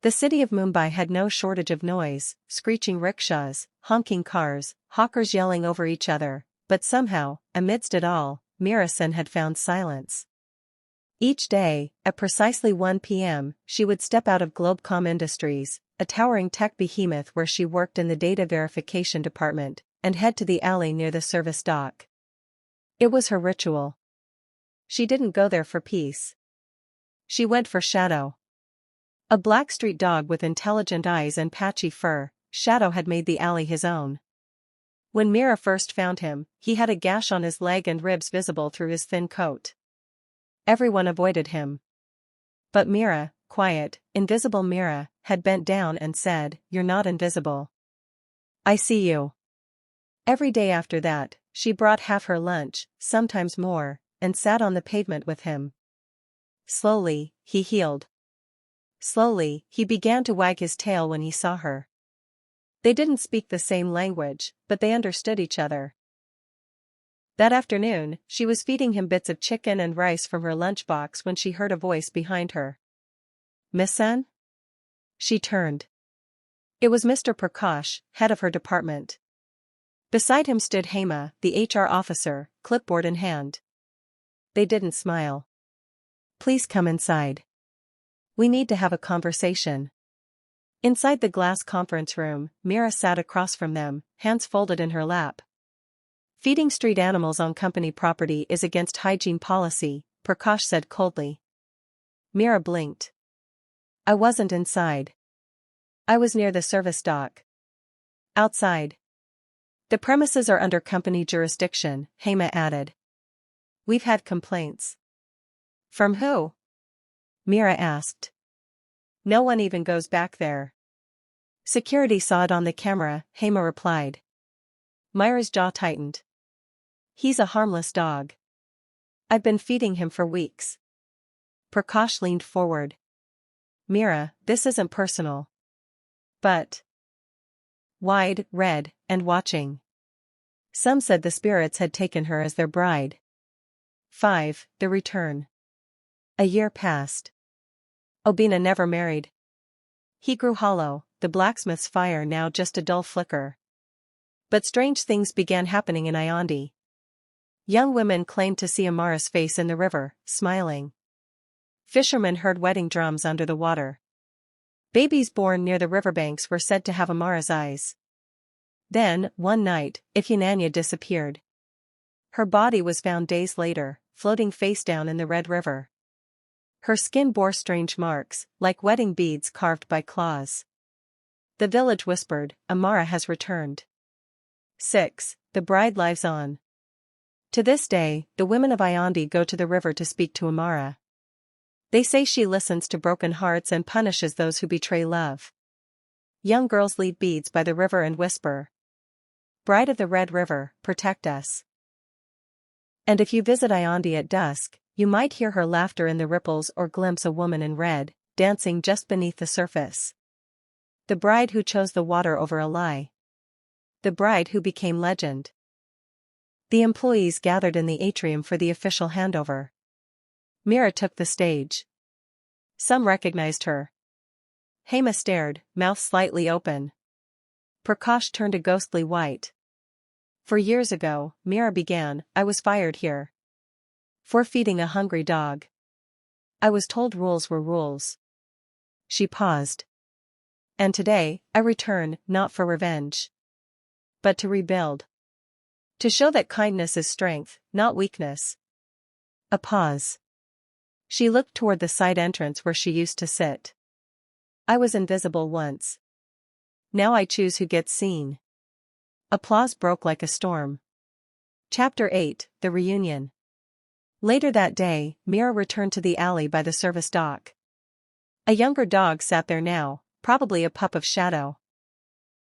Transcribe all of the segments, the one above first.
The city of Mumbai had no shortage of noise, screeching rickshaws, honking cars, hawkers yelling over each other, but somehow, amidst it all, Meera Sen had found silence. Each day, at precisely 1 p.m., she would step out of Globecom Industries, a towering tech behemoth where she worked in the data verification department, and head to the alley near the service dock. It was her ritual. She didn't go there for peace. She went for Shadow. A black street dog with intelligent eyes and patchy fur, Shadow had made the alley his own. When Meera first found him, he had a gash on his leg and ribs visible through his thin coat. Everyone avoided him. But Meera, quiet, invisible Meera, had bent down and said, "You're not invisible. I see you." Every day after that, she brought half her lunch, sometimes more, and sat on the pavement with him. Slowly, he healed. Slowly, he began to wag his tail when he saw her. They didn't speak the same language, but they understood each other. That afternoon, she was feeding him bits of chicken and rice from her lunchbox when she heard a voice behind her. "Miss Sen?" She turned. It was Mr. Prakash, head of her department. Beside him stood Hema, the HR officer, clipboard in hand. They didn't smile. "Please come inside. We need to have a conversation." Inside the glass conference room, Meera sat across from them, hands folded in her lap. "Feeding street animals on company property is against hygiene policy," Prakash said coldly. Meera blinked. "I wasn't inside. I was near the service dock. Outside. The premises are under company jurisdiction," Hema added. "We've had complaints." "From who?" Meera asked. "No one even goes back there." "Security saw it on the camera," Hema replied. Meera's jaw tightened. "He's a harmless dog. I've been feeding him for weeks." Prakash leaned forward. "Meera, this isn't personal. But..." Wide, red, and watching. Some said the spirits had taken her as their bride. 5. The return. A year passed. Obina never married. He grew hollow, the blacksmith's fire now just a dull flicker. But strange things began happening in Ayandi. Young women claimed to see Amara's face in the river, smiling. Fishermen heard wedding drums under the water. Babies born near the riverbanks were said to have Amara's eyes. Then, one night, Ifyananya disappeared. Her body was found days later, floating face down in the Red River. Her skin bore strange marks, like wedding beads carved by claws. The village whispered, "Amara has returned." 6. The bride lives on. To this day, the women of Ayandi go to the river to speak to Amara. They say she listens to broken hearts and punishes those who betray love. Young girls leave beads by the river and whisper, "Bride of the Red River, protect us." And if you visit Ayandi at dusk, you might hear her laughter in the ripples or glimpse a woman in red, dancing just beneath the surface. The bride who chose the water over a lie. The bride who became legend. The employees gathered in the atrium for the official handover. Meera took the stage. Some recognized her. Hema stared, mouth slightly open. Prakash turned a ghostly white. "For years ago," Meera began, "I was fired here. For feeding a hungry dog. I was told rules were rules." She paused. "And today, I return, not for revenge. But to rebuild. To show that kindness is strength, not weakness." A pause. She looked toward the side entrance where she used to sit. "I was invisible once. Now I choose who gets seen." Applause broke like a storm. Chapter 8, The Reunion. Later that day, Meera returned to the alley by the service dock. A younger dog sat there now, probably a pup of Shadow.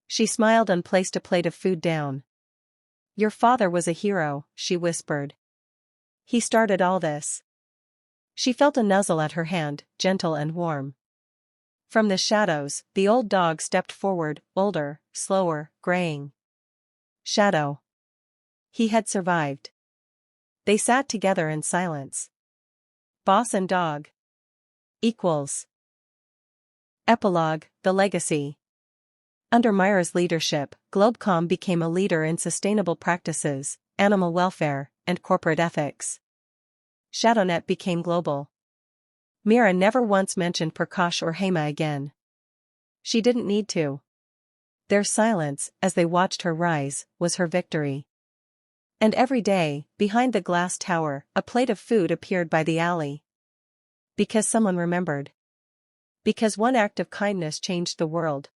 She smiled and placed a plate of food down. "Your father was a hero," she whispered. "He started all this." She felt a nuzzle at her hand, gentle and warm. From the shadows, the old dog stepped forward, older, slower, graying. Shadow. He had survived. They sat together in silence. Boss and dog. Equals. Epilogue, The Legacy. Under Myra's leadership, Globecom became a leader in sustainable practices, animal welfare, and corporate ethics. ShadowNet became global. Myra never once mentioned Prakash or Hema again. She didn't need to. Their silence, as they watched her rise, was her victory. And every day, behind the glass tower, a plate of food appeared by the alley. Because someone remembered. Because one act of kindness changed the world.